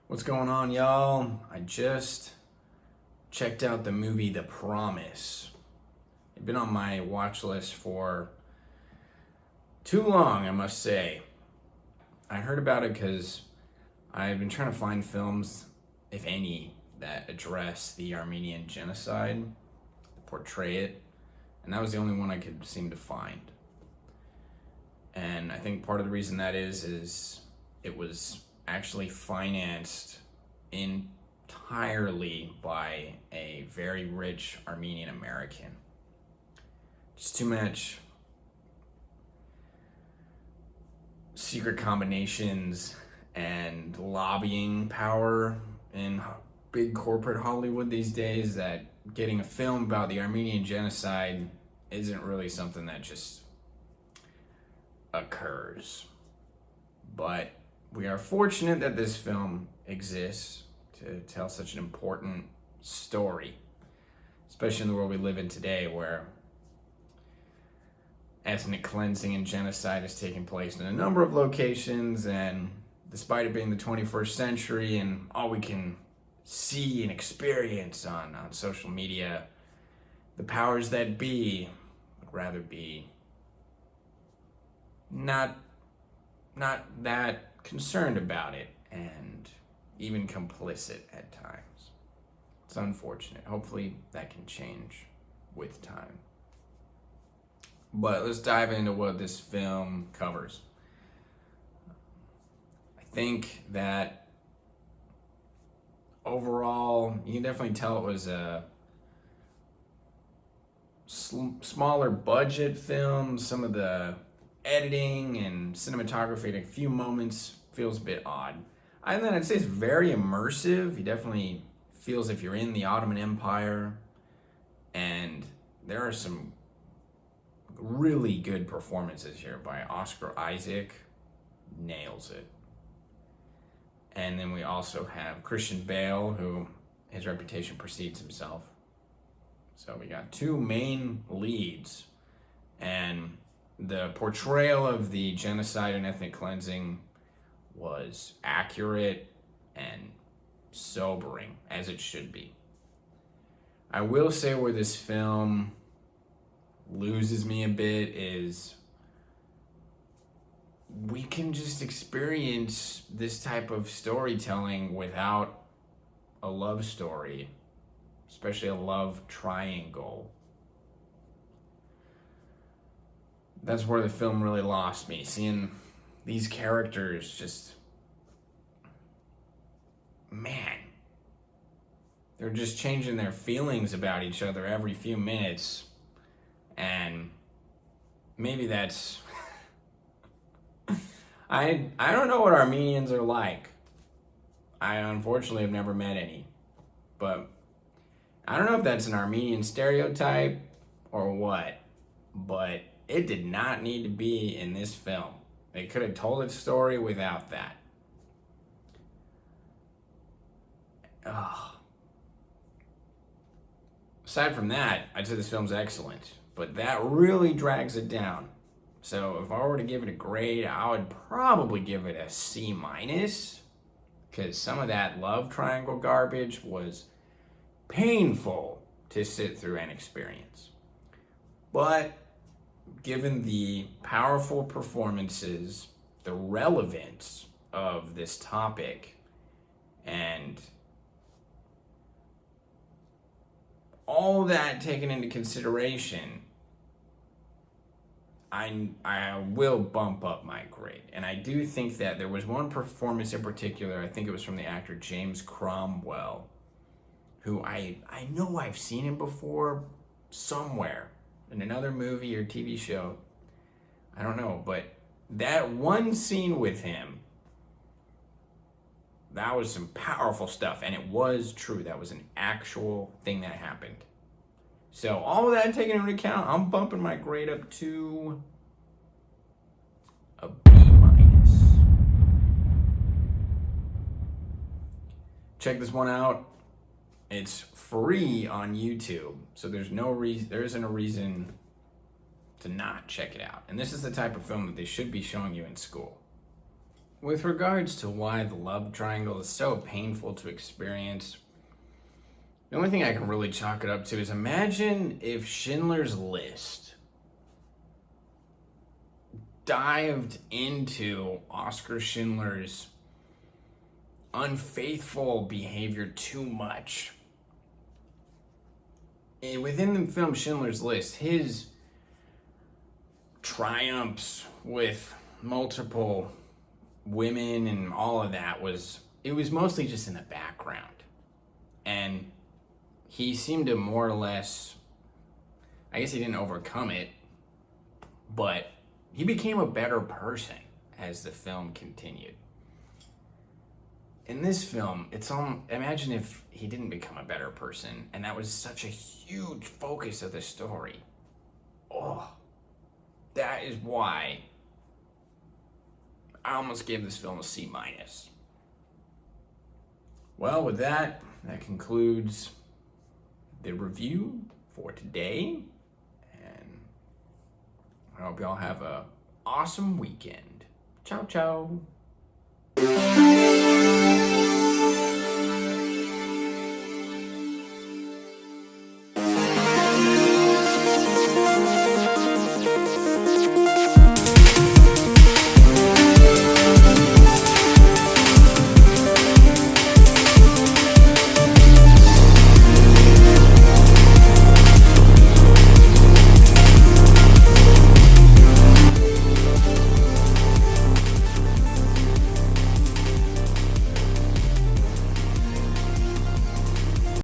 What's going on, y'all? I just checked out the movie The Promise. It's been on my watch list for too long, I must say. I heard about it because I've been trying to find films, if any, that address the Armenian genocide, portray it, and that was the only one I could seem to find. And I think part of the reason that is it was actually financed entirely by a very rich Armenian American. Just too much secret combinations and lobbying power in big corporate Hollywood these days that getting a film about the Armenian genocide isn't really something that just occurs. But we are fortunate that this film exists to tell such an important story, especially in the world we live in today where ethnic cleansing and genocide is taking place in a number of locations, and despite it being the 21st century and all we can see and experience on social media, the powers that be would rather be not that concerned about it and even complicit at times. It's unfortunate. Hopefully that can change with time. But let's dive into what this film covers. I think that overall, you can definitely tell it was a smaller budget film. Some of the editing and cinematography at a few moments feels a bit odd. And then I'd say it's very immersive. You definitely feel as if you're in the Ottoman Empire, and there are some really good performances here by Oscar Isaac. Nails it. And then we also have Christian Bale, who his reputation precedes himself. So we got two main leads, and the portrayal of the genocide and ethnic cleansing was accurate and sobering, as it should be. I will say where this film loses me a bit is we can just experience this type of storytelling without a love story, especially a love triangle. That's where the film really lost me. Seeing these characters just, man, they're just changing their feelings about each other every few minutes. And maybe that's, I don't know what Armenians are like. I unfortunately have never met any. But I don't know if that's an Armenian stereotype or what, but it did not need to be in this film. They could have told its story without that. Ugh. Aside from that, I'd say this film's excellent, but that really drags it down. So if I were to give it a grade, I would probably give it a C-, because some of that love triangle garbage was painful to sit through and experience. But given the powerful performances, the relevance of this topic, and all that taken into consideration, I will bump up my grade. And I do think that there was one performance in particular, I think it was from the actor James Cromwell, who I know I've seen him before somewhere in another movie or TV show. I don't know, but that one scene with him, that was some powerful stuff, and it was true. That was an actual thing that happened. So all of that taken into account, I'm bumping my grade up to a B-. Check this one out. It's free on YouTube, so there isn't a reason to not check it out. And this is the type of film that they should be showing you in school. with regards to why the love triangle is so painful to experience, the only thing I can really chalk it up to is imagine if Schindler's List dived into Oskar Schindler's unfaithful behavior too much. And within the film Schindler's List, his triumphs with multiple women and all of that was mostly just in the background. And he seemed to more or less, I guess he didn't overcome it, but he became a better person as the film continued. In this film, imagine if he didn't become a better person, and that was such a huge focus of the story. Oh, that is why I almost gave this film a C-. Well, with that concludes the review for today, and I hope y'all have an awesome weekend. Ciao, ciao.